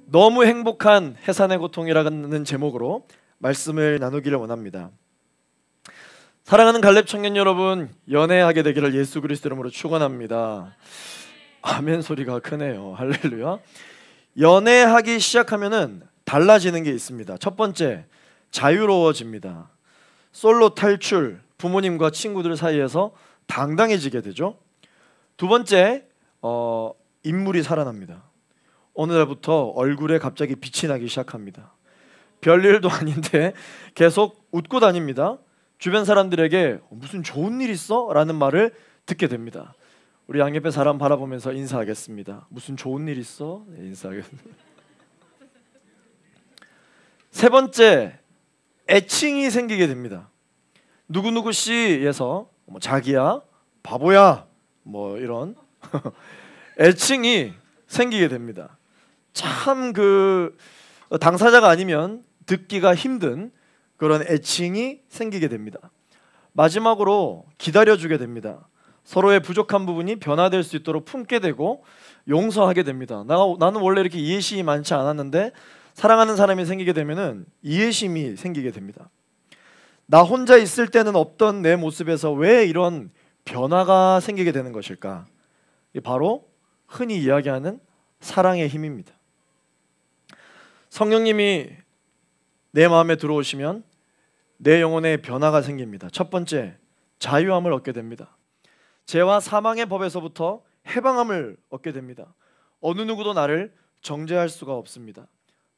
너무 행복한 해산의 고통이라는 제목으로 말씀을 나누기를 원합니다. 사랑하는 갈렙 청년 여러분, 연애하게 되기를 예수 그리스도 이름으로 축원합니다. 아멘 소리가 크네요. 할렐루야. 연애하기 시작하면은 달라지는 게 있습니다. 첫 번째, 자유로워집니다. 솔로 탈출, 부모님과 친구들 사이에서 당당해지게 되죠. 두 번째, 인물이 살아납니다. 어느 날부터 얼굴에 갑자기 빛이 나기 시작합니다. 별일도 아닌데 계속 웃고 다닙니다. 주변 사람들에게 무슨 좋은 일 있어? 라는 말을 듣게 됩니다. 우리 양옆에 사람 바라보면서 인사하겠습니다. 무슨 좋은 일 있어? 네, 인사하겠습니다. 세 번째, 애칭이 생기게 됩니다. 누구누구 씨에서 자기야, 바보야, 이런 애칭이 생기게 됩니다. 참 당사자가 아니면 듣기가 힘든 그런 애칭이 생기게 됩니다. 마지막으로 기다려주게 됩니다. 서로의 부족한 부분이 변화될 수 있도록 품게 되고 용서하게 됩니다. 나는 원래 이렇게 이해심이 많지 않았는데 사랑하는 사람이 생기게 되면은 이해심이 생기게 됩니다. 나 혼자 있을 때는 없던 내 모습에서 왜 이런 변화가 생기게 되는 것일까? 바로 흔히 이야기하는 사랑의 힘입니다. 성령님이 내 마음에 들어오시면 내 영혼에 변화가 생깁니다. 첫 번째, 자유함을 얻게 됩니다. 죄와 사망의 법에서부터 해방함을 얻게 됩니다. 어느 누구도 나를 정죄할 수가 없습니다.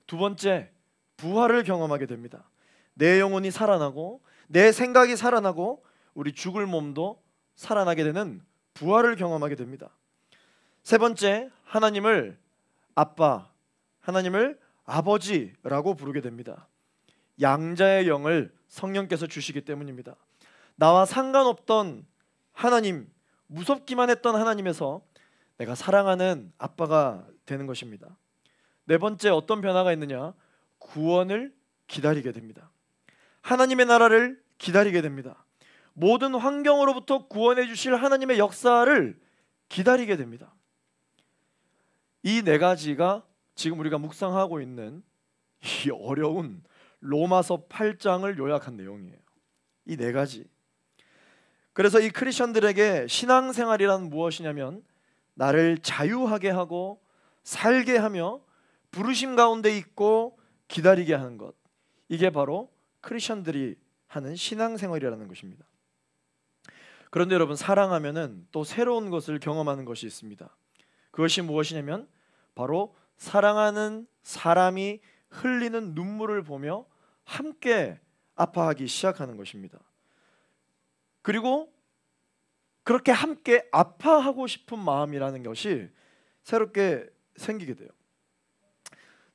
두 번째, 부활을 경험하게 됩니다. 내 영혼이 살아나고 내 생각이 살아나고 우리 죽을 몸도 살아나게 되는 부활을 경험하게 됩니다. 세 번째, 하나님을 아빠, 하나님을 아버지라고 부르게 됩니다. 양자의 영을 성령께서 주시기 때문입니다. 나와 상관없던 하나님, 무섭기만 했던 하나님에서 내가 사랑하는 아빠가 되는 것입니다. 네 번째, 어떤 변화가 있느냐? 구원을 기다리게 됩니다. 하나님의 나라를 기다리게 됩니다. 모든 환경으로부터 구원해 주실 하나님의 역사를 기다리게 됩니다. 이 네 가지가 지금 우리가 묵상하고 있는 이 어려운 로마서 8장을 요약한 내용이에요. 이 네 가지. 그래서 이 크리스천들에게 신앙생활이란 무엇이냐면 나를 자유하게 하고 살게 하며 부르심 가운데 있고 기다리게 하는 것. 이게 바로 크리스천들이 하는 신앙생활이라는 것입니다. 그런데 여러분, 사랑하면은 또 새로운 것을 경험하는 것이 있습니다. 그것이 무엇이냐면 바로 사랑하는 사람이 흘리는 눈물을 보며 함께 아파하기 시작하는 것입니다. 그리고 그렇게 함께 아파하고 싶은 마음이라는 것이 새롭게 생기게 돼요.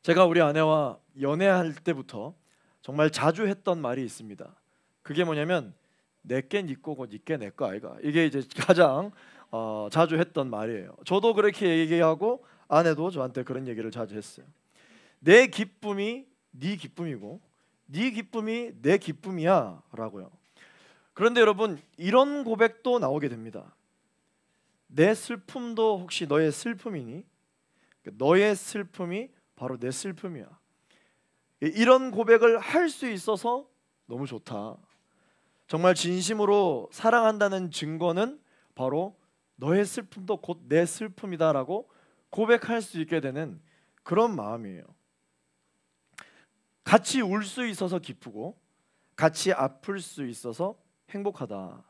제가 우리 아내와 연애할 때부터 정말 자주 했던 말이 있습니다. 그게 뭐냐면 내게 네 거고 니께 내 거 아이가. 이게 이제 가장 자주 했던 말이에요. 저도 그렇게 얘기하고 아내도 저한테 그런 얘기를 자주 했어요. 내 기쁨이 네 기쁨이고 네 기쁨이 내 기쁨이야 라고요. 그런데 여러분, 이런 고백도 나오게 됩니다. 내 슬픔도 혹시 너의 슬픔이니? 너의 슬픔이 바로 내 슬픔이야. 이런 고백을 할 수 있어서 너무 좋다. 정말 진심으로 사랑한다는 증거는 바로 너의 슬픔도 곧 내 슬픔이다라고 고백할 수 있게 되는 그런 마음이에요. 같이 울 수 있어서 기쁘고 같이 아플 수 있어서 행복하다.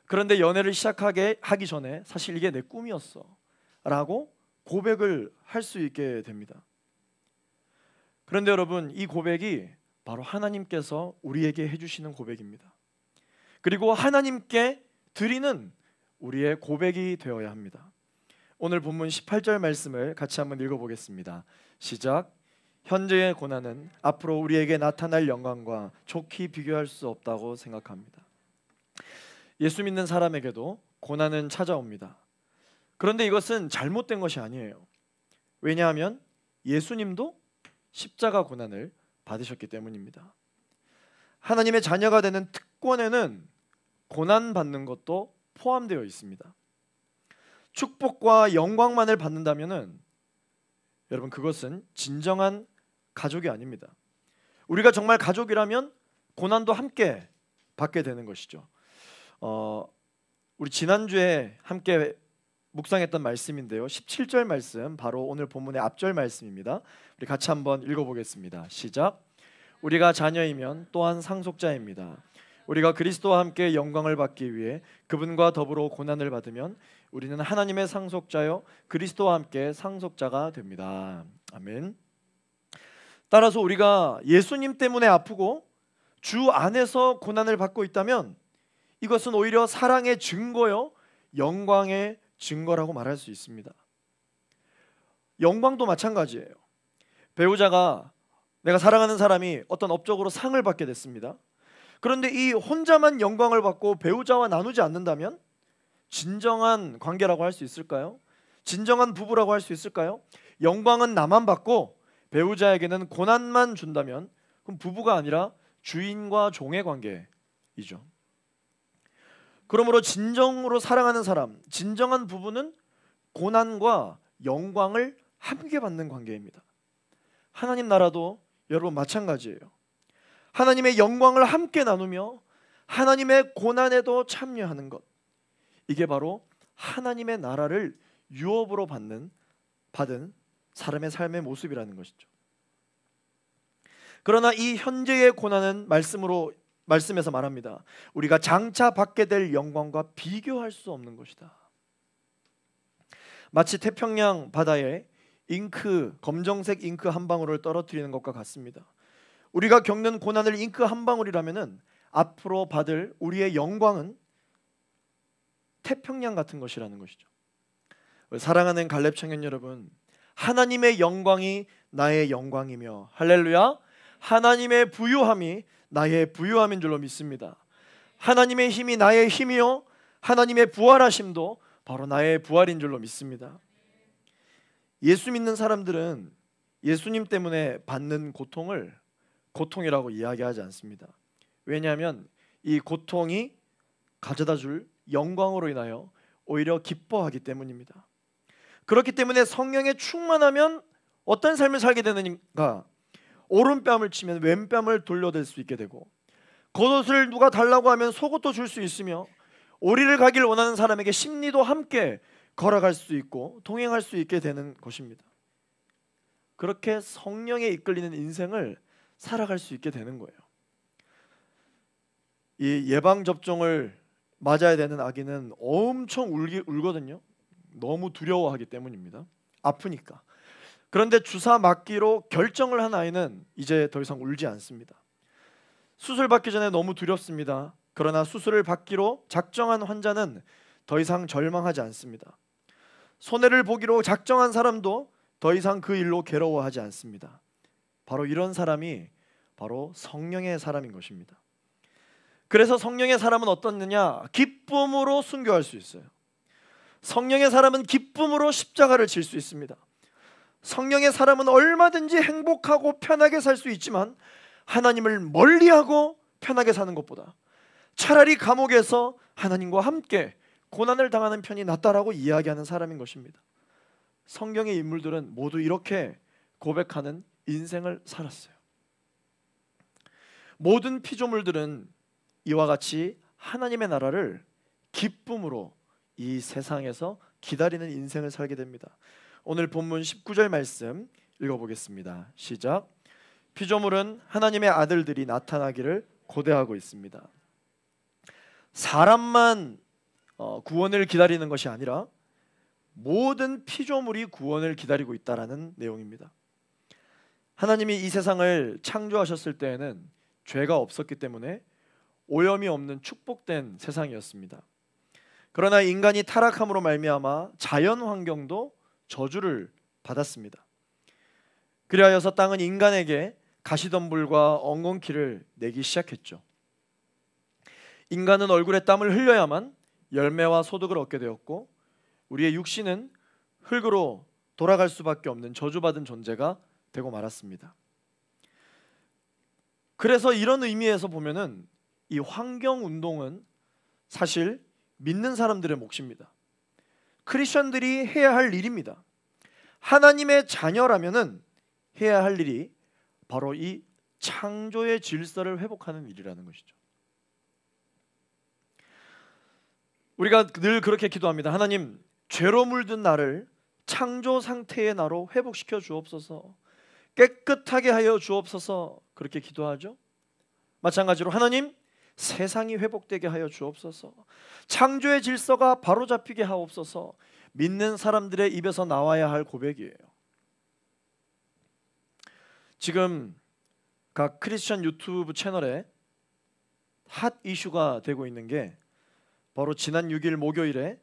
그런데 연애를 하기 전에 사실 이게 내 꿈이었어 라고 고백을 할 수 있게 됩니다. 그런데 여러분, 이 고백이 바로 하나님께서 우리에게 해주시는 고백입니다. 그리고 하나님께 드리는 우리의 고백이 되어야 합니다. 오늘 본문 18절 말씀을 같이 한번 읽어보겠습니다. 시작. 현재의 고난은 앞으로 우리에게 나타날 영광과 좋게 비교할 수 없다고 생각합니다. 예수 믿는 사람에게도 고난은 찾아옵니다. 그런데 이것은 잘못된 것이 아니에요. 왜냐하면 예수님도 십자가 고난을 받으셨기 때문입니다. 하나님의 자녀가 되는 특권에는 고난 받는 것도 포함되어 있습니다. 축복과 영광만을 받는다면은 여러분, 그것은 진정한 가족이 아닙니다. 우리가 정말 가족이라면 고난도 함께 받게 되는 것이죠. 우리 지난주에 함께 묵상했던 말씀인데요, 17절 말씀, 바로 오늘 본문의 앞절 말씀입니다. 우리 같이 한번 읽어보겠습니다. 시작. 우리가 자녀이면 또한 상속자입니다. 우리가 그리스도와 함께 영광을 받기 위해 그분과 더불어 고난을 받으면 우리는 하나님의 상속자요 그리스도와 함께 상속자가 됩니다. 아멘. 따라서 우리가 예수님 때문에 아프고 주 안에서 고난을 받고 있다면 이것은 오히려 사랑의 증거요 영광의 증거라고 말할 수 있습니다. 영광도 마찬가지예요. 배우자가, 내가 사랑하는 사람이 어떤 업적으로 상을 받게 됐습니다. 그런데 이 혼자만 영광을 받고 배우자와 나누지 않는다면 진정한 관계라고 할 수 있을까요? 진정한 부부라고 할 수 있을까요? 영광은 나만 받고 배우자에게는 고난만 준다면 그럼 부부가 아니라 주인과 종의 관계이죠. 그러므로 진정으로 사랑하는 사람, 진정한 부부는 고난과 영광을 함께 받는 관계입니다. 하나님 나라도 여러분 마찬가지예요. 하나님의 영광을 함께 나누며 하나님의 고난에도 참여하는 것, 이게 바로 하나님의 나라를 유업으로 받은 사람의 삶의 모습이라는 것이죠. 그러나 이 현재의 고난은 말씀에서 말합니다. 우리가 장차 받게 될 영광과 비교할 수 없는 것이다. 마치 태평양 바다에 검정색 잉크 한 방울을 떨어뜨리는 것과 같습니다. 우리가 겪는 고난을 잉크 한 방울이라면은 앞으로 받을 우리의 영광은 태평양 같은 것이라는 것이죠. 사랑하는 갈렙 청년 여러분, 하나님의 영광이 나의 영광이며, 할렐루야, 하나님의 부유함이 나의 부유함인 줄로 믿습니다. 하나님의 힘이 나의 힘이요 하나님의 부활하심도 바로 나의 부활인 줄로 믿습니다. 예수 믿는 사람들은 예수님 때문에 받는 고통을 고통이라고 이야기하지 않습니다. 왜냐하면 이 고통이 가져다 줄 영광으로 인하여 오히려 기뻐하기 때문입니다. 그렇기 때문에 성령에 충만하면 어떤 삶을 살게 되는가? 오른뺨을 치면 왼뺨을 돌려댈 수 있게 되고, 겉옷을 누가 달라고 하면 속옷도 줄 수 있으며, 오리를 가길 원하는 사람에게 십리도 함께 걸어갈 수 있고 동행할 수 있게 되는 것입니다. 그렇게 성령에 이끌리는 인생을 살아갈 수 있게 되는 거예요. 이 예방접종을 맞아야 되는 아기는 엄청 울거든요. 너무 두려워하기 때문입니다. 아프니까. 그런데 주사 맞기로 결정을 한 아이는 이제 더 이상 울지 않습니다. 수술 받기 전에 너무 두렵습니다. 그러나 수술을 받기로 작정한 환자는 더 이상 절망하지 않습니다. 손해를 보기로 작정한 사람도 더 이상 그 일로 괴로워하지 않습니다. 바로 이런 사람이 바로 성령의 사람인 것입니다. 그래서 성령의 사람은 어떻느냐? 기쁨으로 순교할 수 있어요. 성령의 사람은 기쁨으로 십자가를 질 수 있습니다. 성령의 사람은 얼마든지 행복하고 편하게 살 수 있지만 하나님을 멀리하고 편하게 사는 것보다 차라리 감옥에서 하나님과 함께 고난을 당하는 편이 낫다라고 이야기하는 사람인 것입니다. 성경의 인물들은 모두 이렇게 고백하는 인생을 살았어요. 모든 피조물들은 이와 같이 하나님의 나라를 기쁨으로 이 세상에서 기다리는 인생을 살게 됩니다. 오늘 본문 19절 말씀 읽어보겠습니다. 시작. 피조물은 하나님의 아들들이 나타나기를 고대하고 있습니다. 사람만 구원을 기다리는 것이 아니라 모든 피조물이 구원을 기다리고 있다라는 내용입니다. 하나님이 이 세상을 창조하셨을 때에는 죄가 없었기 때문에 오염이 없는 축복된 세상이었습니다. 그러나 인간이 타락함으로 말미암아 자연 환경도 저주를 받았습니다. 그리하여서 땅은 인간에게 가시덤불과 엉겅퀴를 내기 시작했죠. 인간은 얼굴에 땀을 흘려야만 열매와 소득을 얻게 되었고, 우리의 육신은 흙으로 돌아갈 수밖에 없는 저주받은 존재가 되고 말았습니다. 그래서 이런 의미에서 보면은 이 환경 운동은 사실 믿는 사람들의 몫입니다. 크리스천들이 해야 할 일입니다. 하나님의 자녀라면은 해야 할 일이 바로 이 창조의 질서를 회복하는 일이라는 것이죠. 우리가 늘 그렇게 기도합니다. 하나님, 죄로 물든 나를 창조 상태의 나로 회복시켜 주옵소서, 깨끗하게 하여 주옵소서, 그렇게 기도하죠. 마찬가지로 하나님, 세상이 회복되게 하여 주옵소서, 창조의 질서가 바로잡히게 하옵소서, 믿는 사람들의 입에서 나와야 할 고백이에요. 지금 각 크리스천 유튜브 채널에 핫 이슈가 되고 있는 게 바로 지난 6일 목요일에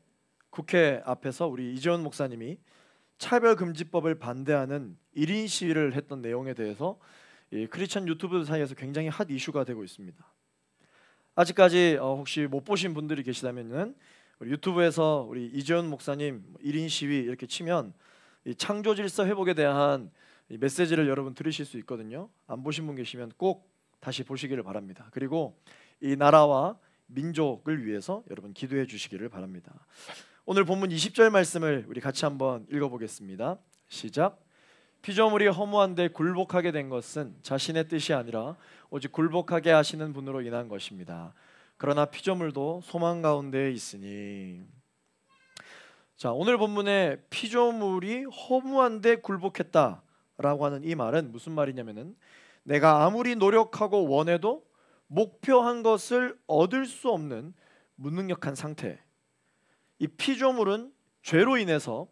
국회 앞에서 우리 이재원 목사님이 차별금지법을 반대하는 1인 시위를 했던 내용에 대해서 이 크리스천 유튜브 사이에서 굉장히 핫 이슈가 되고 있습니다. 아직까지 혹시 못 보신 분들이 계시다면은 우리 유튜브에서 우리 이재원 목사님 1인 시위 이렇게 치면 이 창조 질서 회복에 대한 이 메시지를 여러분 들으실 수 있거든요. 안 보신 분 계시면 꼭 다시 보시기를 바랍니다. 그리고 이 나라와 민족을 위해서 여러분 기도해 주시기를 바랍니다. 오늘 본문 20절 말씀을 우리 같이 한번 읽어보겠습니다. 시작. 피조물이 허무한데 굴복하게 된 것은 자신의 뜻이 아니라 오직 굴복하게 하시는 분으로 인한 것입니다. 그러나 피조물도 소망 가운데 있으니. 자, 오늘 본문에 피조물이 허무한데 굴복했다라고 하는 이 말은 무슨 말이냐면은 내가 아무리 노력하고 원해도 목표한 것을 얻을 수 없는 무능력한 상태. 이 피조물은 죄로 인해서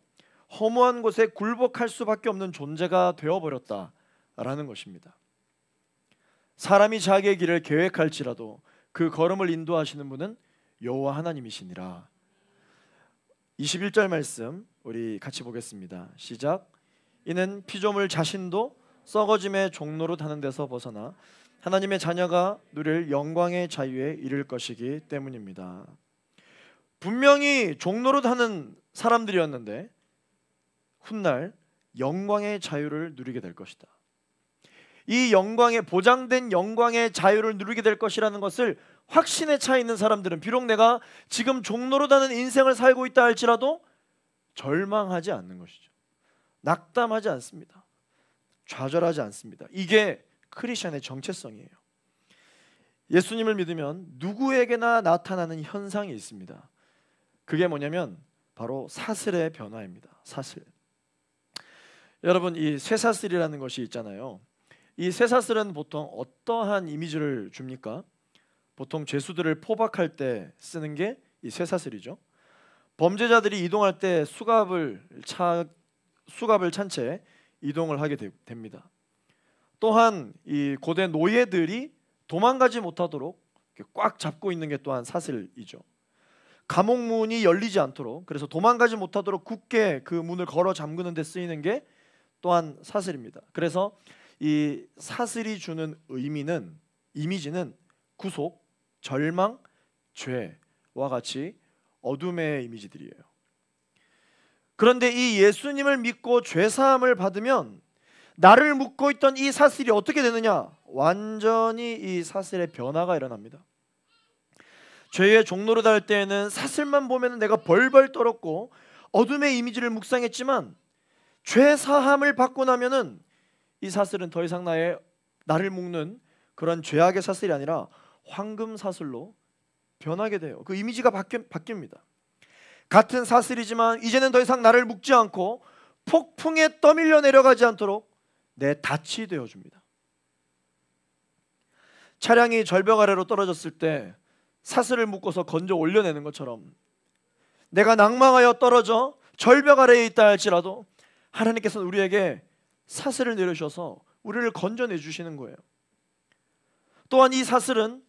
허무한 곳에 굴복할 수밖에 없는 존재가 되어버렸다라는 것입니다. 사람이 자기의 길을 계획할지라도 그 걸음을 인도하시는 분은 여호와 하나님이시니라. 21절 말씀 우리 같이 보겠습니다. 시작. 이는 피조물 자신도 썩어짐의 종로로 타는 데서 벗어나 하나님의 자녀가 누릴 영광의 자유에 이를 것이기 때문입니다. 분명히 종로로 타는 사람들이었는데 훗날 영광의 자유를 누리게 될 것이다. 이 영광의 보장된 영광의 자유를 누리게 될 것이라는 것을 확신에 차 있는 사람들은 비록 내가 지금 종로로 타는 인생을 살고 있다 할지라도 절망하지 않는 것이죠. 낙담하지 않습니다. 좌절하지 않습니다. 이게 크리스천의 정체성이에요. 예수님을 믿으면 누구에게나 나타나는 현상이 있습니다. 그게 뭐냐면 바로 사슬의 변화입니다. 사슬. 여러분, 이 쇠사슬이라는 것이 있잖아요. 이 쇠사슬은 보통 어떠한 이미지를 줍니까? 보통 죄수들을 포박할 때 쓰는 게 이 쇠사슬이죠. 범죄자들이 이동할 때 수갑을 찬 채 이동을 하게 됩니다. 또한 이 고대 노예들이 도망가지 못하도록 꽉 잡고 있는 게 또한 사슬이죠. 감옥 문이 열리지 않도록, 그래서 도망가지 못하도록 굳게 그 문을 걸어 잠그는 데 쓰이는 게 또한 사슬입니다. 그래서 이 사슬이 주는 이미지는 구속, 절망, 죄와 같이 어둠의 이미지들이에요. 그런데 이 예수님을 믿고 죄 사함을 받으면 나를 묶고 있던 이 사슬이 어떻게 되느냐? 완전히 이 사슬의 변화가 일어납니다. 죄의 종로로 달 때에는 사슬만 보면 내가 벌벌 떨었고 어둠의 이미지를 묵상했지만 죄 사함을 받고 나면은 이 사슬은 더 이상 나를 묶는 그런 죄악의 사슬이 아니라 황금 사슬로 변하게 돼요. 그 이미지가 바뀝니다. 같은 사슬이지만 이제는 더 이상 나를 묶지 않고 폭풍에 떠밀려 내려가지 않도록 내 닻이 되어줍니다. 차량이 절벽 아래로 떨어졌을 때 사슬을 묶어서 건져 올려내는 것처럼 내가 낭망하여 떨어져 절벽 아래에 있다 할지라도 하나님께서는 우리에게 사슬을 내려주셔서 우리를 건져내 주시는 거예요. 또한 이 사슬은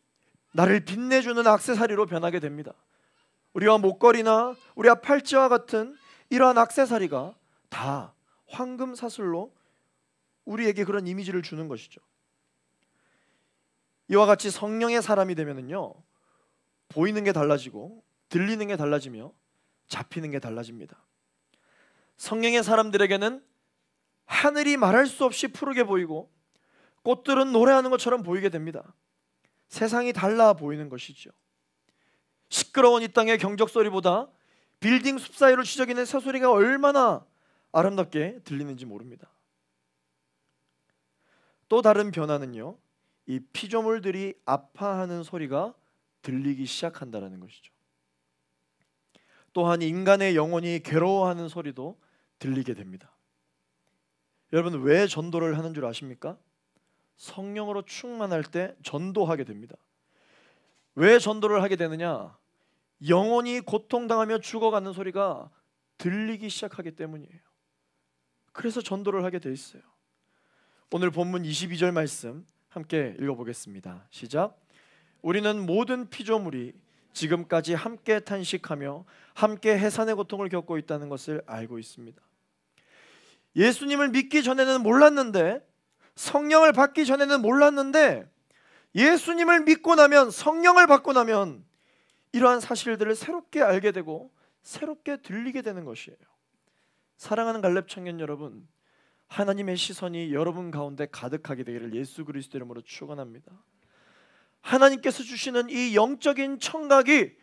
나를 빛내주는 액세서리로 변하게 됩니다. 우리와 목걸이나 우리와 팔찌와 같은 이러한 액세서리가 다 황금 사슬로 우리에게 그런 이미지를 주는 것이죠. 이와 같이 성령의 사람이 되면은요, 보이는 게 달라지고 들리는 게 달라지며 잡히는 게 달라집니다. 성령의 사람들에게는 하늘이 말할 수 없이 푸르게 보이고 꽃들은 노래하는 것처럼 보이게 됩니다. 세상이 달라 보이는 것이죠. 시끄러운 이 땅의 경적 소리보다 빌딩 숲 사이로 지저귀는 새소리가 얼마나 아름답게 들리는지 모릅니다. 또 다른 변화는요, 이 피조물들이 아파하는 소리가 들리기 시작한다는 것이죠. 또한 인간의 영혼이 괴로워하는 소리도 들리게 됩니다. 여러분, 왜 전도를 하는 줄 아십니까? 성령으로 충만할 때 전도하게 됩니다. 왜 전도를 하게 되느냐? 영혼이 고통당하며 죽어가는 소리가 들리기 시작하기 때문이에요. 그래서 전도를 하게 돼 있어요. 오늘 본문 22절 말씀 함께 읽어보겠습니다. 시작. 우리는 모든 피조물이 지금까지 함께 탄식하며 함께 해산의 고통을 겪고 있다는 것을 알고 있습니다. 예수님을 믿기 전에는 몰랐는데, 성령을 받기 전에는 몰랐는데, 예수님을 믿고 나면, 성령을 받고 나면 이러한 사실들을 새롭게 알게 되고 새롭게 들리게 되는 것이에요. 사랑하는 갈렙 청년 여러분, 하나님의 시선이 여러분 가운데 가득하게 되기를 예수 그리스도 이름으로 축원합니다. 하나님께서 주시는 이 영적인 청각이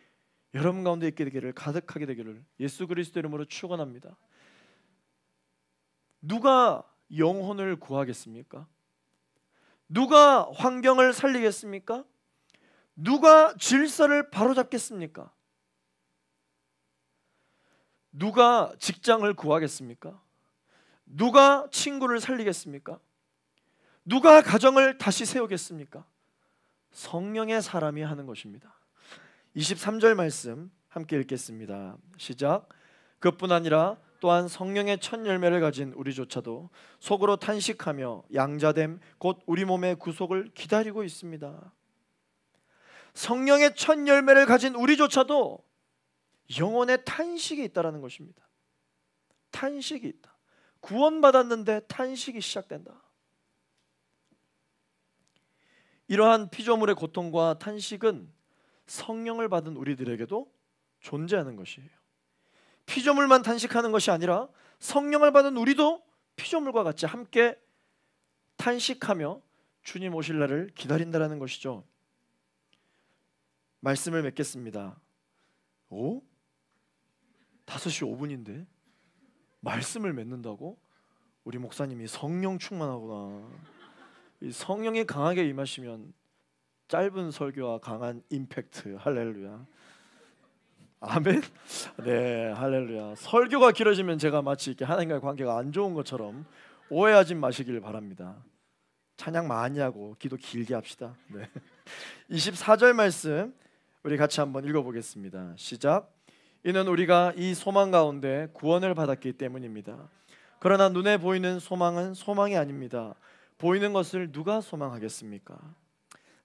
여러분 가운데 있게 되기를, 가득하게 되기를 예수 그리스도 이름으로 축원합니다. 누가 영혼을 구하겠습니까? 누가 환경을 살리겠습니까? 누가 질서를 바로잡겠습니까? 누가 직장을 구하겠습니까? 누가 친구를 살리겠습니까? 누가 가정을 다시 세우겠습니까? 성령의 사람이 하는 것입니다. 23절 말씀 함께 읽겠습니다. 시작. 그뿐 아니라 또한 성령의 첫 열매를 가진 우리조차도 속으로 탄식하며 양자됨 곧 우리 몸의 구속을 기다리고 있습니다. 성령의 첫 열매를 가진 우리조차도 영혼의 탄식이 있다라는 것입니다. 탄식이 있다. 구원받았는데 탄식이 시작된다. 이러한 피조물의 고통과 탄식은 성령을 받은 우리들에게도 존재하는 것이에요. 피조물만 탄식하는 것이 아니라 성령을 받은 우리도 피조물과 같이 함께 탄식하며 주님 오실 날을 기다린다라는 것이죠. 말씀을 맺겠습니다. 5시 5분인데 말씀을 맺는다고? 우리 목사님이 성령 충만하구나. 이 성령이 강하게 임하시면 짧은 설교와 강한 임팩트. 할렐루야. 아멘. 네, 할렐루야. 설교가 길어지면 제가 마치 이렇게 하나님과의 관계가 안 좋은 것처럼 오해하지 마시길 바랍니다. 찬양 많이 하고 기도 길게 합시다. 네. 24절 말씀 우리 같이 한번 읽어보겠습니다. 시작. 이는 우리가 이 소망 가운데 구원을 받았기 때문입니다. 그러나 눈에 보이는 소망은 소망이 아닙니다. 보이는 것을 누가 소망하겠습니까?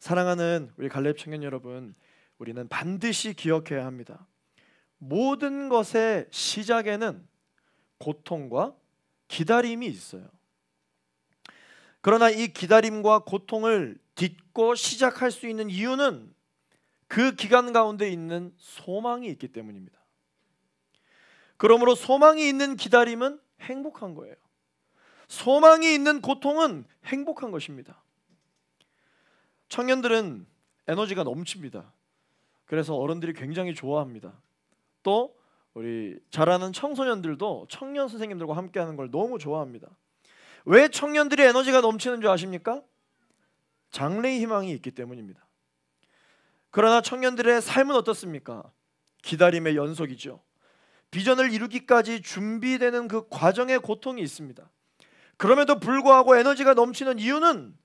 사랑하는 우리 갈렙 청년 여러분, 우리는 반드시 기억해야 합니다. 모든 것의 시작에는 고통과 기다림이 있어요. 그러나 이 기다림과 고통을 딛고 시작할 수 있는 이유는 그 기간 가운데 있는 소망이 있기 때문입니다. 그러므로 소망이 있는 기다림은 행복한 거예요. 소망이 있는 고통은 행복한 것입니다. 청년들은 에너지가 넘칩니다. 그래서 어른들이 굉장히 좋아합니다. 또 우리 잘하는 청소년들도 청년 선생님들과 함께하는 걸 너무 좋아합니다. 왜 청년들이 에너지가 넘치는 줄 아십니까? 장래의 희망이 있기 때문입니다. 그러나 청년들의 삶은 어떻습니까? 기다림의 연속이죠. 비전을 이루기까지 준비되는 그 과정에 고통이 있습니다. 그럼에도 불구하고 에너지가 넘치는 이유는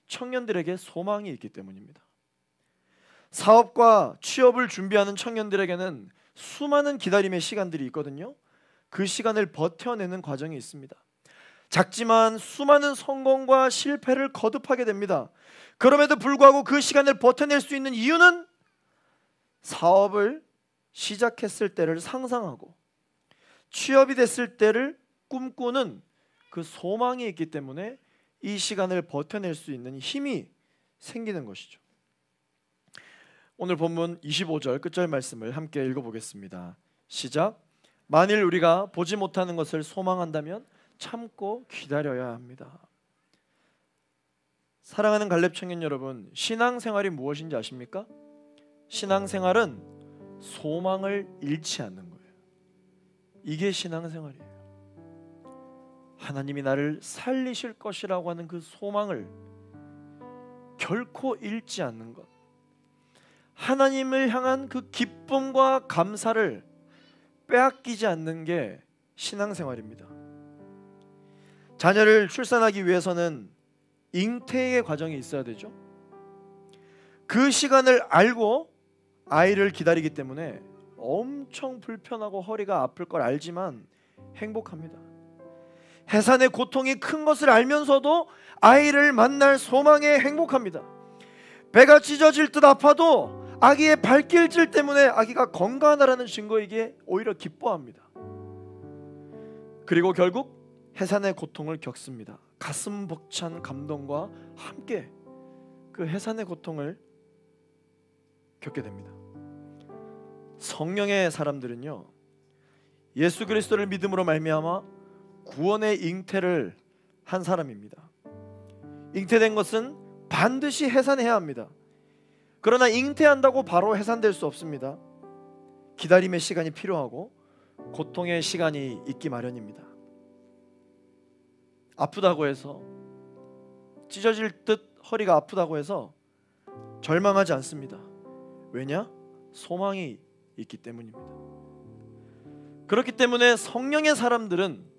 청년들에게 소망이 있기 때문입니다. 사업과 취업을 준비하는 청년들에게는 수많은 기다림의 시간들이 있거든요. 그 시간을 버텨내는 과정이 있습니다. 작지만 수많은 성공과 실패를 거듭하게 됩니다. 그럼에도 불구하고 그 시간을 버텨낼 수 있는 이유는 사업을 시작했을 때를 상상하고 취업이 됐을 때를 꿈꾸는 그 소망이 있기 때문에 이 시간을 버텨낼 수 있는 힘이 생기는 것이죠. 오늘 본문 25절 끝절 말씀을 함께 읽어보겠습니다. 시작. 만일 우리가 보지 못하는 것을 소망한다면 참고 기다려야 합니다. 사랑하는 갈렙 청년 여러분, 신앙생활이 무엇인지 아십니까? 신앙생활은 소망을 잃지 않는 거예요. 이게 신앙생활이에요. 하나님이 나를 살리실 것이라고 하는 그 소망을 결코 잃지 않는 것, 하나님을 향한 그 기쁨과 감사를 빼앗기지 않는 게 신앙생활입니다. 자녀를 출산하기 위해서는 잉태의 과정이 있어야 되죠. 그 시간을 알고 아이를 기다리기 때문에 엄청 불편하고 허리가 아플 걸 알지만 행복합니다. 해산의 고통이 큰 것을 알면서도 아이를 만날 소망에 행복합니다. 배가 찢어질 듯 아파도 아기의 발길질 때문에 아기가 건강하다라는 증거이기에 오히려 기뻐합니다. 그리고 결국 해산의 고통을 겪습니다. 가슴 벅찬 감동과 함께 그 해산의 고통을 겪게 됩니다. 성령의 사람들은요, 예수 그리스도를 믿음으로 말미암아 구원의 잉태를 한 사람입니다. 잉태된 것은 반드시 해산해야 합니다. 그러나 잉태한다고 바로 해산될 수 없습니다. 기다림의 시간이 필요하고 고통의 시간이 있기 마련입니다. 아프다고 해서, 찢어질 듯 허리가 아프다고 해서 절망하지 않습니다. 왜냐? 소망이 있기 때문입니다. 그렇기 때문에 성령의 사람들은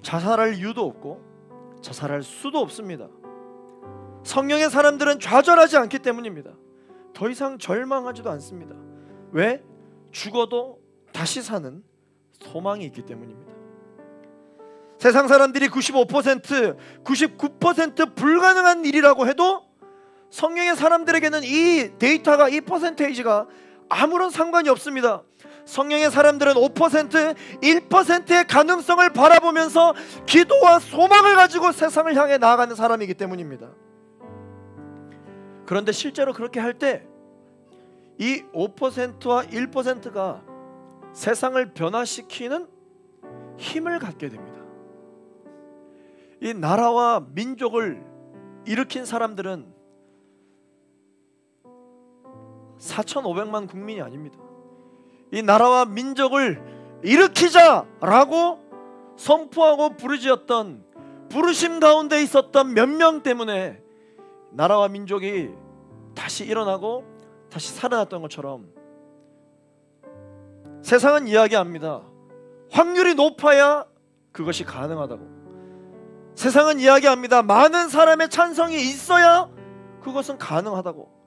자살할 이유도 없고 자살할 수도 없습니다. 성령의 사람들은 좌절하지 않기 때문입니다. 더 이상 절망하지도 않습니다. 왜? 죽어도 다시 사는 소망이 있기 때문입니다. 세상 사람들이 95%, 99% 불가능한 일이라고 해도 성령의 사람들에게는 이 데이터가, 이 퍼센테이지가 아무런 상관이 없습니다. 성령의 사람들은 5%, 1%의 가능성을 바라보면서 기도와 소망을 가지고 세상을 향해 나아가는 사람이기 때문입니다. 그런데 실제로 그렇게 할 때 이 5%와 1%가 세상을 변화시키는 힘을 갖게 됩니다. 이 나라와 민족을 일으킨 사람들은 4,500만 국민이 아닙니다. 이 나라와 민족을 일으키자라고 선포하고 부르짖었던, 부르심 가운데 있었던 몇 명 때문에 나라와 민족이 다시 일어나고 다시 살아났던 것처럼 세상은 이야기합니다. 확률이 높아야 그것이 가능하다고. 세상은 이야기합니다. 많은 사람의 찬성이 있어야 그것은 가능하다고.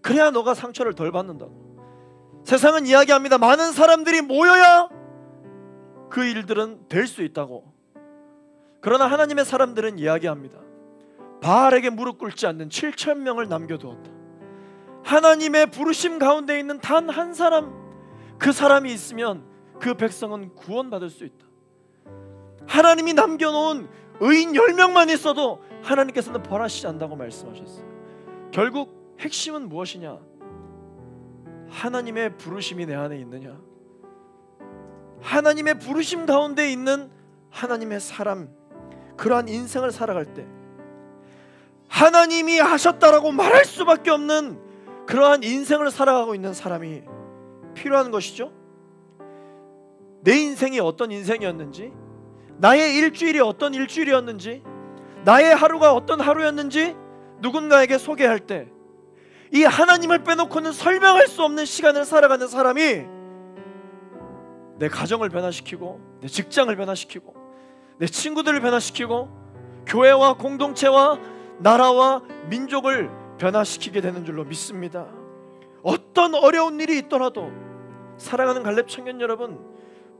그래야 너가 상처를 덜 받는다고. 세상은 이야기합니다. 많은 사람들이 모여야 그 일들은 될 수 있다고. 그러나 하나님의 사람들은 이야기합니다. 바알에게 무릎 꿇지 않는 7,000명을 남겨두었다. 하나님의 부르심 가운데 있는 단 한 사람, 그 사람이 있으면 그 백성은 구원받을 수 있다. 하나님이 남겨놓은 의인 10명만 있어도 하나님께서는 벌하시지 않는다고 말씀하셨어요. 결국 핵심은 무엇이냐? 하나님의 부르심이 내 안에 있느냐? 하나님의 부르심 가운데 있는 하나님의 사람, 그러한 인생을 살아갈 때 하나님이 하셨다라고 말할 수밖에 없는 그러한 인생을 살아가고 있는 사람이 필요한 것이죠. 내 인생이 어떤 인생이었는지, 나의 일주일이 어떤 일주일이었는지, 나의 하루가 어떤 하루였는지 누군가에게 소개할 때 이 하나님을 빼놓고는 설명할 수 없는 시간을 살아가는 사람이 내 가정을 변화시키고, 내 직장을 변화시키고, 내 친구들을 변화시키고, 교회와 공동체와 나라와 민족을 변화시키게 되는 줄로 믿습니다. 어떤 어려운 일이 있더라도 사랑하는 갈렙 청년 여러분,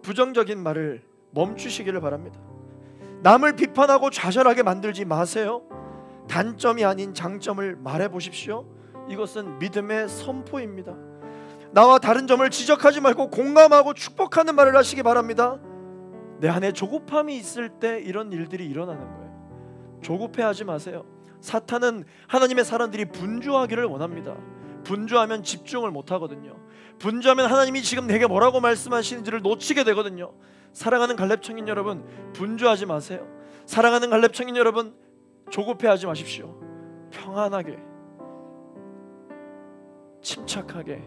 부정적인 말을 멈추시기를 바랍니다. 남을 비판하고 좌절하게 만들지 마세요. 단점이 아닌 장점을 말해 보십시오. 이것은 믿음의 선포입니다. 나와 다른 점을 지적하지 말고 공감하고 축복하는 말을 하시기 바랍니다. 내 안에 조급함이 있을 때 이런 일들이 일어나는 거예요. 조급해하지 마세요. 사탄은 하나님의 사람들이 분주하기를 원합니다. 분주하면 집중을 못하거든요. 분주하면 하나님이 지금 내게 뭐라고 말씀하시는지를 놓치게 되거든요. 사랑하는 갈렙 청년 여러분, 분주하지 마세요. 사랑하는 갈렙 청년 여러분, 조급해하지 마십시오. 평안하게, 침착하게,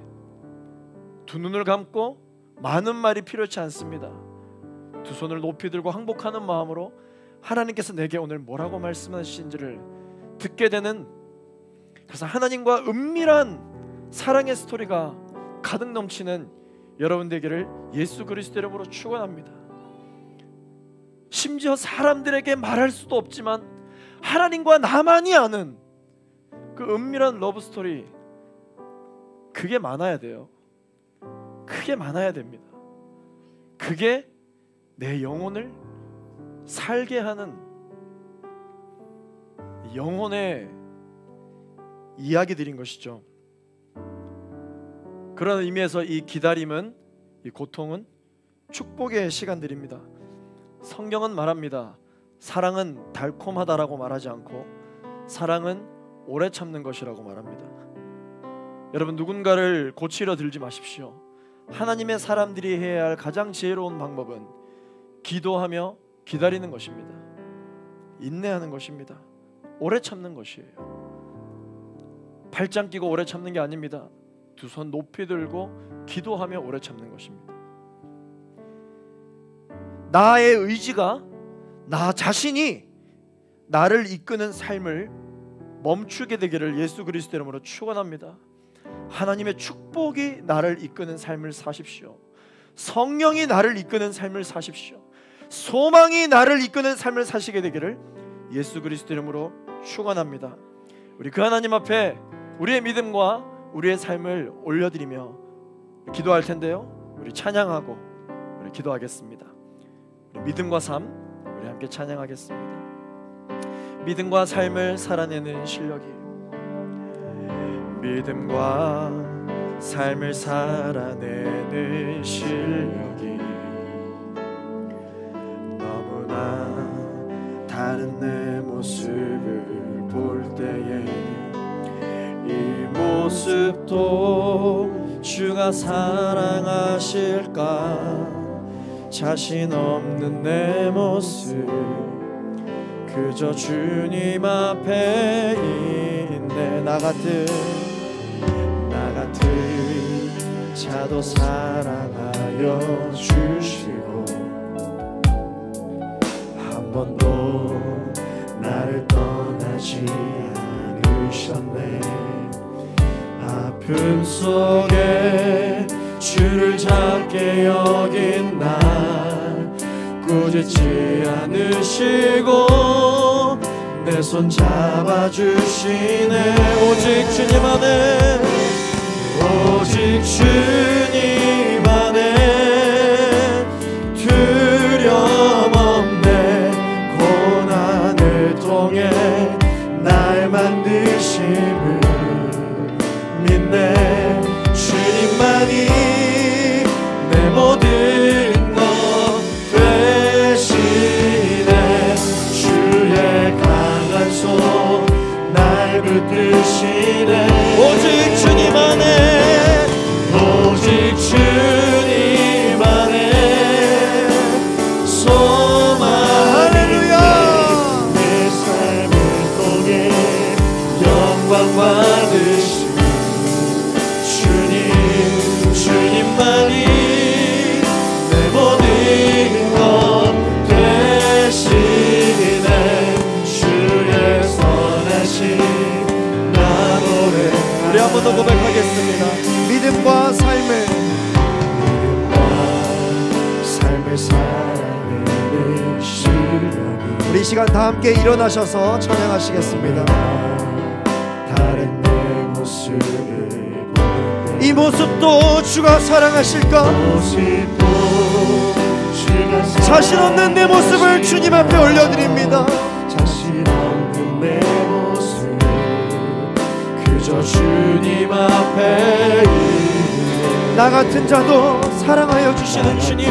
두 눈을 감고, 많은 말이 필요치 않습니다. 두 손을 높이 들고 항복하는 마음으로 하나님께서 내게 오늘 뭐라고 말씀하시는지를 듣게 되는, 그래서 하나님과 은밀한 사랑의 스토리가 가득 넘치는 여러분 되기를 예수 그리스도 이름으로 축원합니다. 심지어 사람들에게 말할 수도 없지만 하나님과 나만이 아는 그 은밀한 러브 스토리, 그게 많아야 돼요. 그게 많아야 됩니다. 그게 내 영혼을 살게 하는 영혼의 이야기들인 것이죠. 그런 의미에서 이 기다림은, 이 고통은 축복의 시간들입니다. 성경은 말합니다. 사랑은 달콤하다라고 말하지 않고 사랑은 오래 참는 것이라고 말합니다. 여러분, 누군가를 고치려 들지 마십시오. 하나님의 사람들이 해야 할 가장 지혜로운 방법은 기도하며 기다리는 것입니다. 인내하는 것입니다. 오래 참는 것이에요. 발짱 끼고 오래 참는 게 아닙니다. 두 손 높이 들고 기도하며 오래 참는 것입니다. 나의 의지가, 나 자신이 나를 이끄는 삶을 멈추게 되기를 예수 그리스도 이름으로 축원합니다. 하나님의 축복이 나를 이끄는 삶을 사십시오. 성령이 나를 이끄는 삶을 사십시오. 소망이 나를 이끄는 삶을 사시게 되기를 예수 그리스도 이름으로 축원합니다. 우리 그 하나님 앞에 우리의 믿음과 우리의 삶을 올려드리며 기도할 텐데요, 우리 찬양하고 우리 기도하겠습니다. 우리 믿음과 삶, 우리 함께 찬양하겠습니다. 믿음과 삶을 살아내는 실력이, 믿음과 삶을 살아내는 실력이 너무나 다른 내 모습을 볼 때에 이 모습도 주가 사랑하실까? 자신 없는 내 모습 그저 주님 앞에 있네. 나 같은 자도 사랑하여 주시고 한 번도 나를 떠나지 않으셨네. 아픔 속에 주를 작게 여긴 날 꾸짖지 않으시고 내 손 잡아주시네. 오직 주님 안에, 오직 주님 안에 두려움 없네. 고난을 통해 날 만드심을 믿네. 주님만이 내 모든 것 되시네. 주의 강한 손 날 붙드시네. 오직 주님 안에, 오직 주님 안에 소망. 할렐루야. 내 삶을 통해 영광 받으시 주님만이 내 모든 것 되시네. 주의 선하심 나 노래. 우리 한 번 더 고백하겠습니다. 믿음과 삶을 살아내는 실력이. 우리 이 시간 다 함께 일어나셔서 찬양하시겠습니다. 다른 내 모습을 이 모습도 주가 사랑하실까? 자신 없는 내 모습을 주님 앞에 올려드립니다. 자신 없는 내 모습 그저 주님 앞에 나 같은 자도 사랑하여 주시는 주님,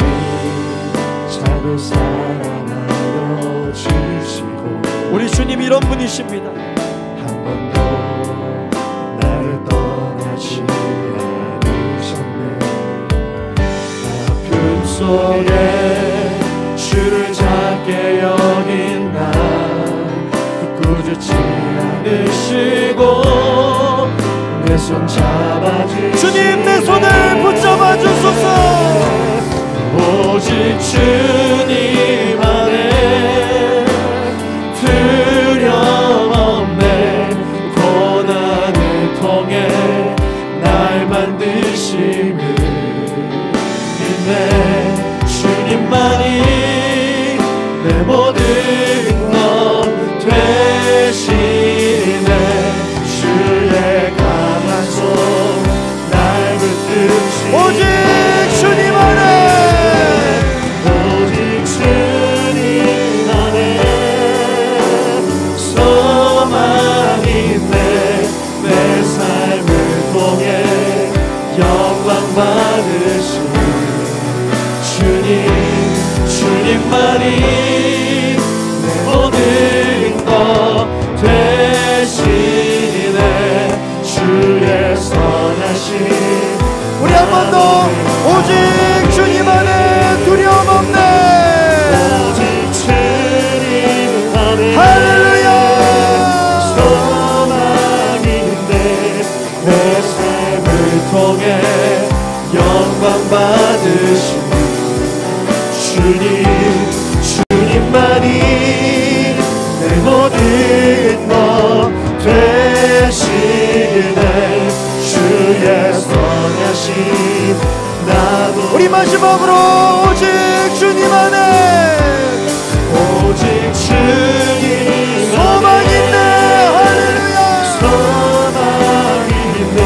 자도 사랑하여 주시고 우리 주님 이런 분이십니다. 한 번도 나를 떠나지 속에 주를 작게 여긴 날 꾸짖지 않으시고 내 손 잡아주시네. 주님 내 손을 붙잡아 주소서. 오직 주님 안에 두려움 없네. 고난을 통해 날 만드심을 믿네. 주님만이 내 모든 것 되시네. 주의 강한 손 날 붙드시네. 오직 주님 안에, 오직 주님 안에 소망이 있네. 내 삶을 통해 영광 받으신 주님, 주님만이 내 모든 것 되시네. 주의 선하신 우리 한 번 더 오직 주님 안에 두려움 없네. 오직 주님 안에 할렐루야 소망이 있네. 내 삶을 통해 영광 받으신 주님, 주님만이 내 모든 것 되시네. 주의 선하신 나도 우리 마지막으로 오직 주님 안에, 오직 주님 소망 있네. 할렐루야 소망 있네.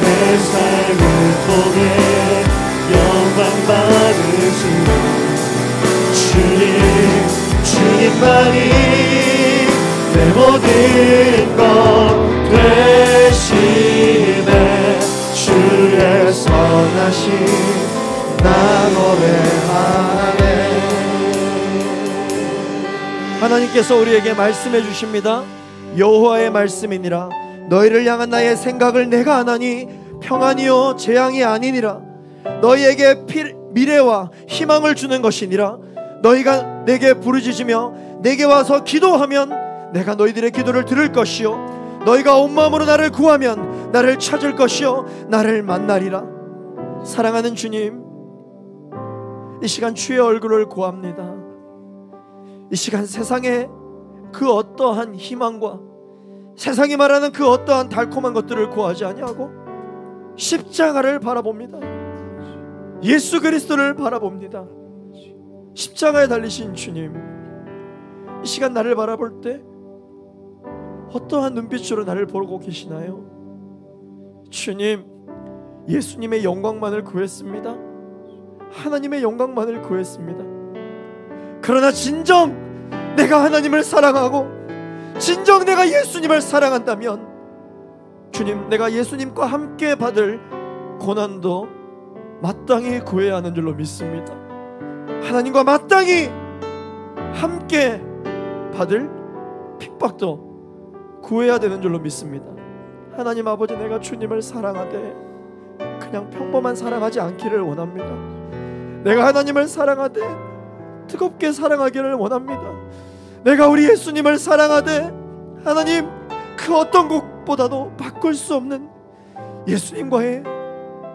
내 삶을 통해 영광 받으신 주님, 주님만이 내 모든 것 되시네. 주의 선하신 나 노래하네. 하나님께서 우리에게 말씀해 주십니다. 여호와의 말씀이니라. 너희를 향한 나의 생각을 내가 아나니 평안이요 재앙이 아니니라. 너희에게 미래와 희망을 주는 것이니라. 너희가 내게 부르짖으며 내게 와서 기도하면 내가 너희들의 기도를 들을 것이요 너희가 온 마음으로 나를 구하면 나를 찾을 것이요 나를 만나리라. 사랑하는 주님, 이 시간 주의 얼굴을 구합니다. 이 시간 세상에 그 어떠한 희망과 세상이 말하는 그 어떠한 달콤한 것들을 구하지 아니하고 십자가를 바라봅니다. 예수 그리스도를 바라봅니다. 십자가에 달리신 주님, 이 시간 나를 바라볼 때 어떠한 눈빛으로 나를 보고 계시나요? 주님, 예수님의 영광만을 구했습니다. 하나님의 영광만을 구했습니다. 그러나 진정 내가 하나님을 사랑하고 진정 내가 예수님을 사랑한다면 주님, 내가 예수님과 함께 받을 고난도 마땅히 구해야 하는 줄로 믿습니다. 하나님과 마땅히 함께 받을 핍박도 구해야 되는 줄로 믿습니다. 하나님 아버지, 내가 주님을 사랑하되 그냥 평범한 사랑하지 않기를 원합니다. 내가 하나님을 사랑하되 뜨겁게 사랑하기를 원합니다. 내가 우리 예수님을 사랑하되 하나님 그 어떤 것보다도 바꿀 수 없는 예수님과의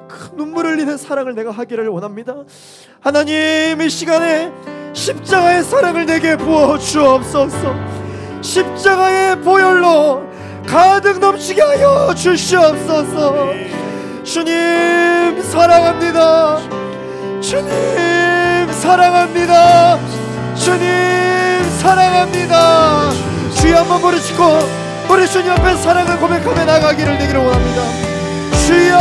그 눈물을 흘리는 사랑을 내가 하기를 원합니다. 하나님, 이 시간에 십자가의 사랑을 내게 부어 주옵소서. 십자가의 보혈로 가득 넘치게 하여 주시옵소서. 주님 사랑합니다. 주님 사랑합니다. 주님 사랑합니다. 주여 한번 부르시고 우리 주님 앞에 사랑을 고백하며 나가기를 되기를 원합니다. 주여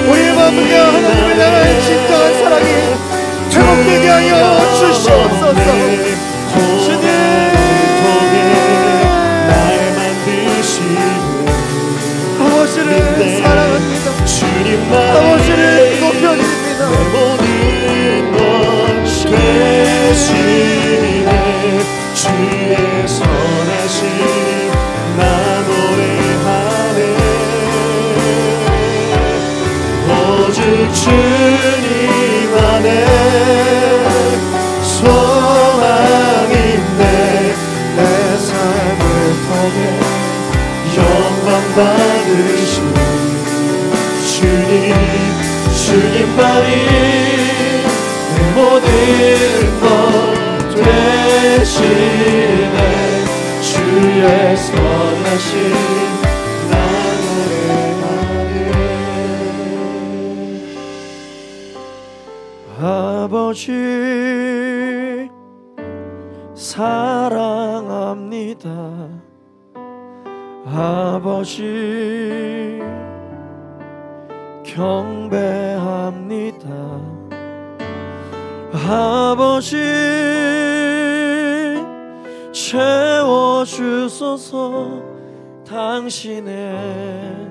우리의 마음과 하나님을 향한 진정한 사랑이 회복되게 하여 주시옵소서. 주님 주님 안에 소망인데 내 삶을 통해 영광 받으신 주님만이 내 모든 것 되시네. 주의 선하신 나의 아버지 사랑합니다. 아버지 경배합니다. 아버지 채워주소서. 당신의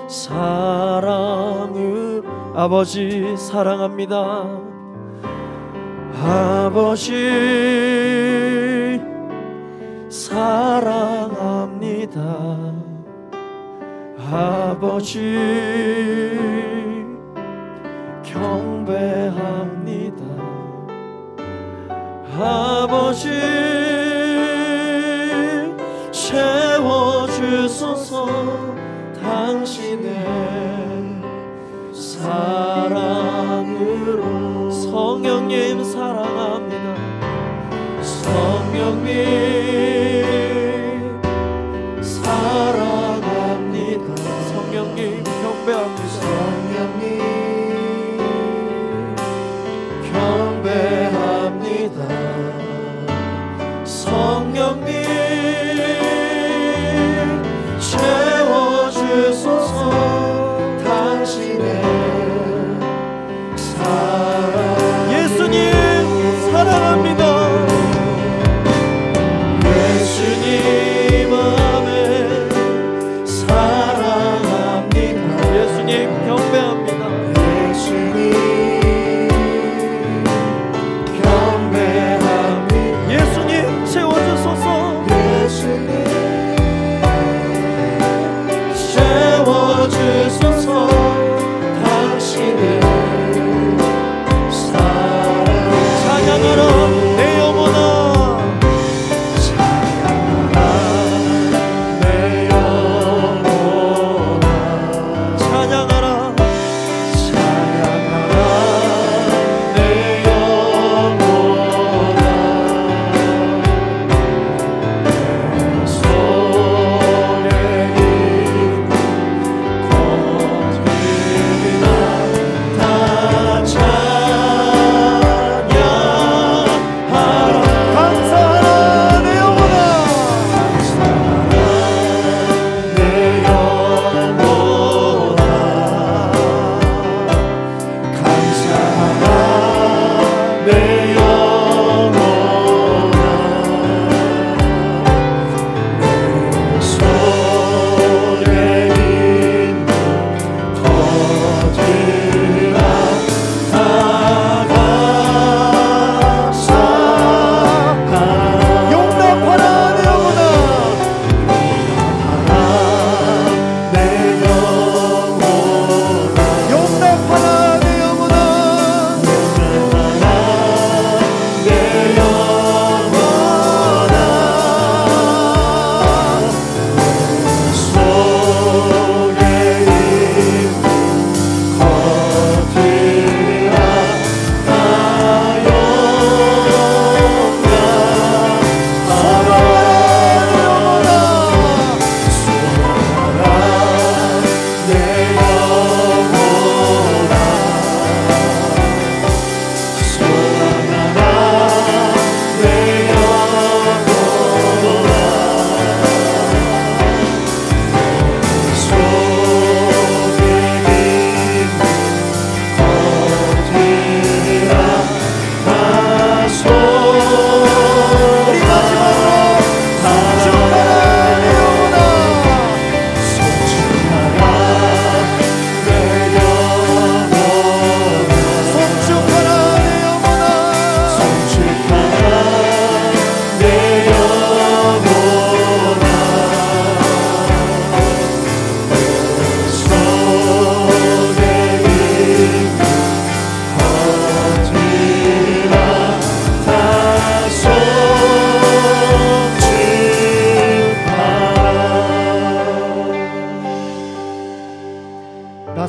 사랑을 아버지 사랑합니다. 아버지 사랑합니다. 아버지 경배합니다. 아버지 채워주소서. 당신의 사랑으로. 성령님 사랑합니다. 성령님 사랑합니다. 성령님 경배합니다. 성령님 경배합니다. 성령님 채워주소서. 당신의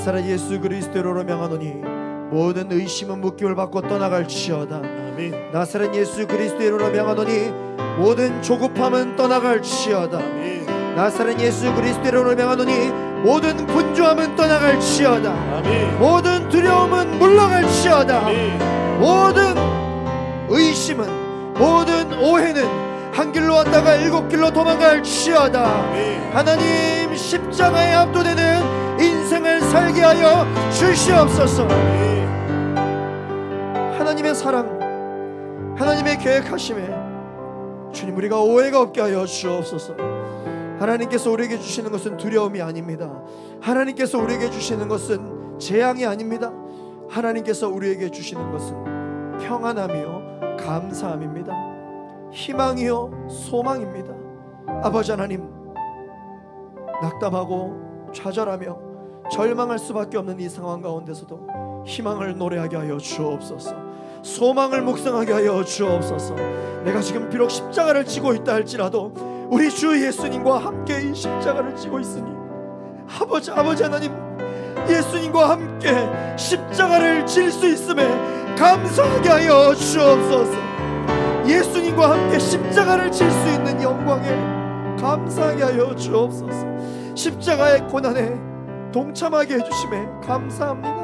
나사렛 예수 그리스도로 명하노니 모든 의심은 묶임을 받고 떠나갈지어다. 아멘. 나사렛 예수 그리스도로 명하노니 모든 조급함은 떠나갈지어다. 아멘. 나사렛 예수 그리스도로 명하노니 모든 분주함은 떠나갈지어다. 아멘. 모든 두려움은 물러갈지어다. 아멘. 모든 의심은, 모든 오해는 한 길로 왔다가 일곱 길로 도망갈지어다. 아멘. 하나님, 십자가에 압도되는 인생을 살게 하여 주시옵소서. 아멘. 하나님의 사랑, 하나님의 계획하심에 주님, 우리가 오해가 없게 하여 주옵소서. 하나님께서 우리에게 주시는 것은 두려움이 아닙니다. 하나님께서 우리에게 주시는 것은 재앙이 아닙니다. 하나님께서 우리에게 주시는 것은 평안함이요 감사함입니다. 희망이요 소망입니다. 아버지 하나님, 낙담하고 좌절하며 절망할 수밖에 없는 이 상황 가운데서도 희망을 노래하게 하여 주옵소서. 소망을 묵상하게 하여 주옵소서. 내가 지금 비록 십자가를 지고 있다 할지라도 우리 주 예수님과 함께 이 십자가를 지고 있으니 아버지 하나님, 예수님과 함께 십자가를 질 수 있음에 감사하게 하여 주옵소서. 예수님과 함께 십자가를 질 수 있는 영광에 감사하게 하여 주옵소서. 십자가의 고난에 동참하게 해주심에 감사합니다.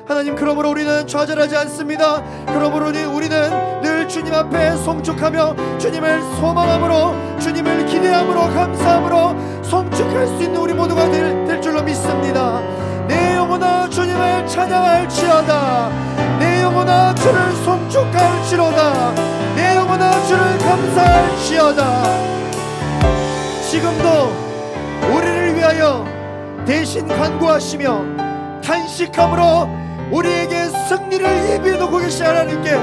하나님, 그러므로 우리는 좌절하지 않습니다. 그러므로 우리는 늘 주님 앞에 송축하며 주님을 소망함으로, 주님을 기대함으로, 감사함으로 송축할 수 있는 우리 모두가 될 줄로 믿습니다. 내 영혼아 주님을 찬양할지어다. 내 영혼아 주를 송축할지로다. 내 영혼아 주를 감사할지어다. 지금도 우리를 위하여 대신 간구하시며 탄식함으로 우리에게 승리를 예비해 놓고 계신 하나님께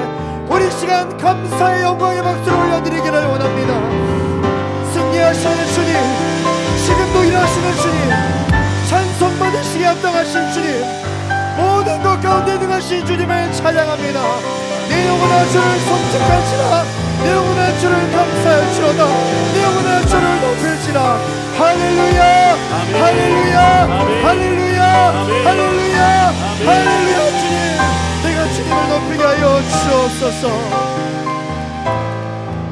우리 시간 감사의 영광의 박수를 올려드리기를 원합니다. 승리하시는 주님, 지금도 일하시는 주님, 찬송받으시기에 합당하신 주님, 모든 것 가운데 능하신 주님을 찬양합니다. 내 영혼아 주를 송축할지라. 내 영혼아 주를 감사할지로다. 내 영혼아 주를 높일지라. 할렐루야, 할렐루야, 할렐루야, 할렐루야, 할렐루야. 주님, 내가 주님을 높이게 하여 주옵소서.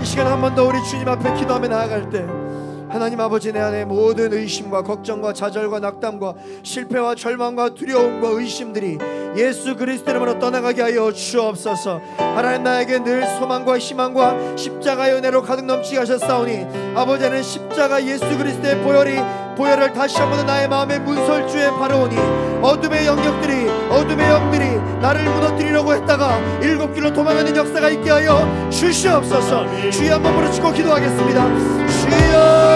이 시간 한 번 더 우리 주님 앞에 기도하며 나아갈 때 하나님 아버지, 내 안에 모든 의심과 걱정과 좌절과 낙담과 실패와 절망과 두려움과 의심들이 예수 그리스도 이름으로 떠나가게 하여 주옵소서. 하나님, 나에게 늘 소망과 희망과 십자가의 은혜로 가득 넘치게 하셨사오니 아버지는 십자가 예수 그리스도의 보혈을 다시 한번 나의 마음의 문설주에 바르오니 어둠의 영역들이, 어둠의 영들이 나를 무너뜨리려고 했다가 일곱 길로 도망하는 역사가 있게 하여 주시옵소서. 주여 한번 부르짖고 기도하겠습니다. 주여,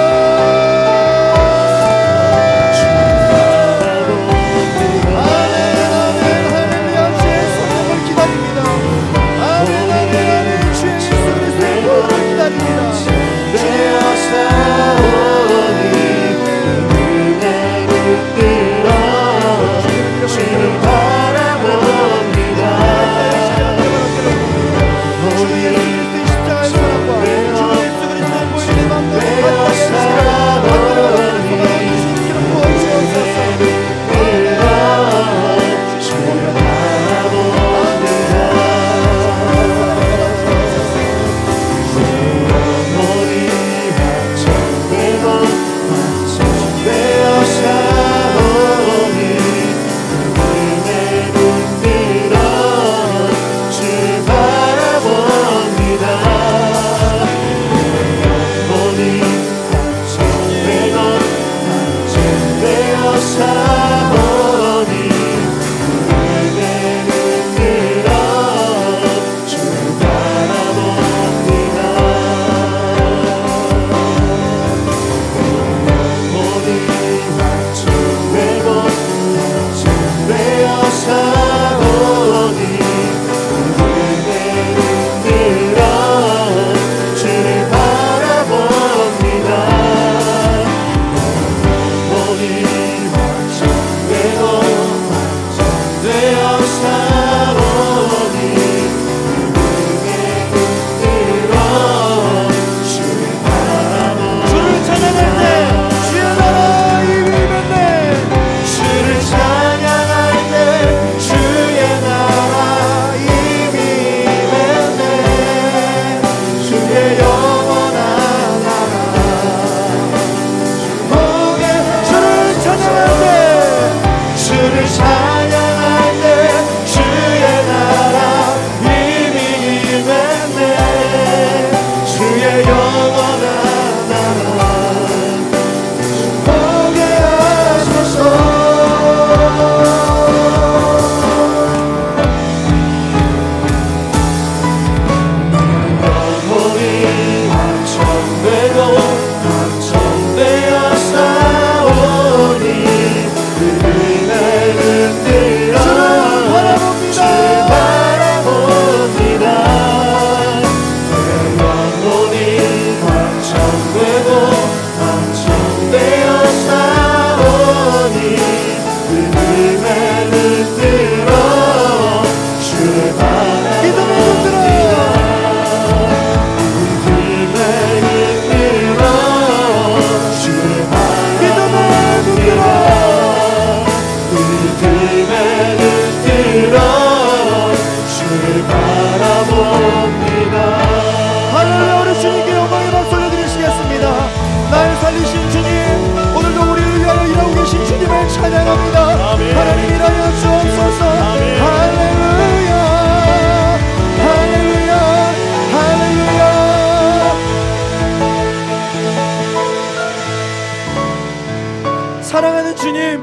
사랑하는 주님,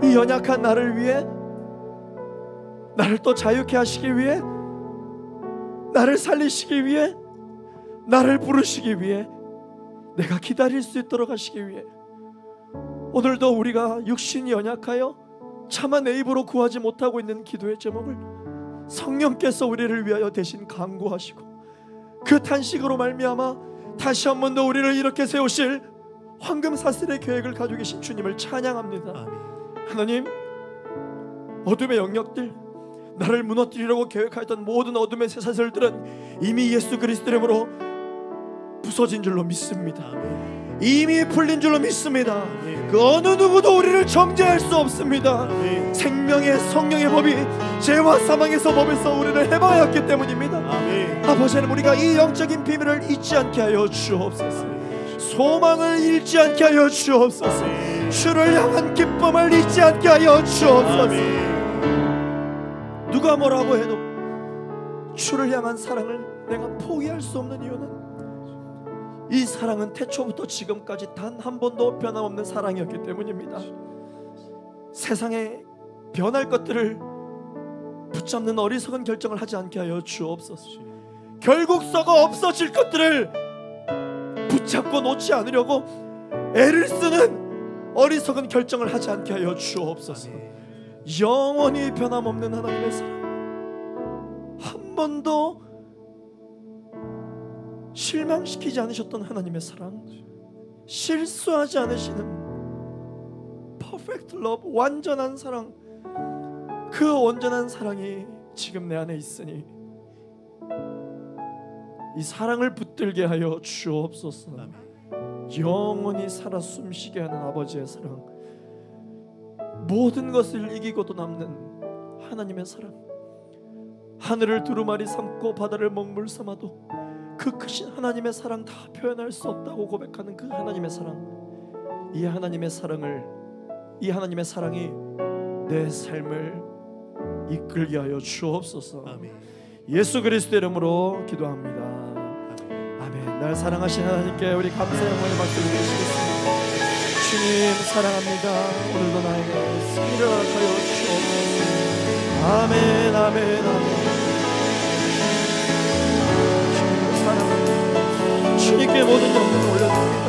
이 연약한 나를 위해, 나를 또 자유케 하시기 위해, 나를 살리시기 위해, 나를 부르시기 위해, 내가 기다릴 수 있도록 하시기 위해, 오늘도 우리가 육신이 연약하여 차마 내 입으로 구하지 못하고 있는 기도의 제목을 성령께서 우리를 위하여 대신 간구하시고 그 탄식으로 말미암아 다시 한 번 더 우리를 이렇게 세우실 황금사슬의 계획을 가지고 계신 주님을 찬양합니다. 하나님, 어둠의 영역들, 나를 무너뜨리려고 계획하였던 모든 어둠의 쇠사슬들은 이미 예수 그리스도 이름으로 부서진 줄로 믿습니다. 이미 풀린 줄로 믿습니다. 그 어느 누구도 우리를 정죄할 수 없습니다. 생명의 성령의 법이 죄와 사망에서 법에서 우리를 해방하였기 때문입니다. 아버지 하나님, 우리가 이 영적인 비밀을 잊지 않게 하여 주옵소서. 소망을 잃지 않게 하여 주옵소서. 주를 향한 기쁨을 잊지 않게 하여 주옵소서. 누가 뭐라고 해도 주를 향한 사랑을 내가 포기할 수 없는 이유는 이 사랑은 태초부터 지금까지 단 한 번도 변함없는 사랑이었기 때문입니다. 세상에 변할 것들을 붙잡는 어리석은 결정을 하지 않게 하여 주옵소서. 결국 썩어 없어질 것들을 붙잡고 놓지 않으려고 애를 쓰는 어리석은 결정을 하지 않게 하여 주옵소서. 영원히 변함없는 하나님의 사랑, 한 번도 실망시키지 않으셨던 하나님의 사랑, 실수하지 않으시는 perfect love, 완전한 사랑, 그 온전한 사랑이 지금 내 안에 있으니 이 사랑을 붙들게 하여 주옵소서. 영원히 살아 숨쉬게 하는 아버지의 사랑, 모든 것을 이기고도 남는 하나님의 사랑, 하늘을 두루마리 삼고 바다를 먹물 삼아도 그 크신 하나님의 사랑 다 표현할 수 없다고 고백하는 그 하나님의 사랑, 이 하나님의 사랑을, 이 하나님의 사랑이 내 삶을 이끌게 하여 주옵소서. 예수 그리스도 이름으로 기도합니다. 아멘. 날 사랑하신 하나님께 우리 감사의 영광의 박수를 드리시겠습니다. 주님 사랑합니다. 오늘도 나에게 승리를 하여 주옵소서. 아멘, 아멘, 아멘. 주님께 모든 영광을 올려드립니다.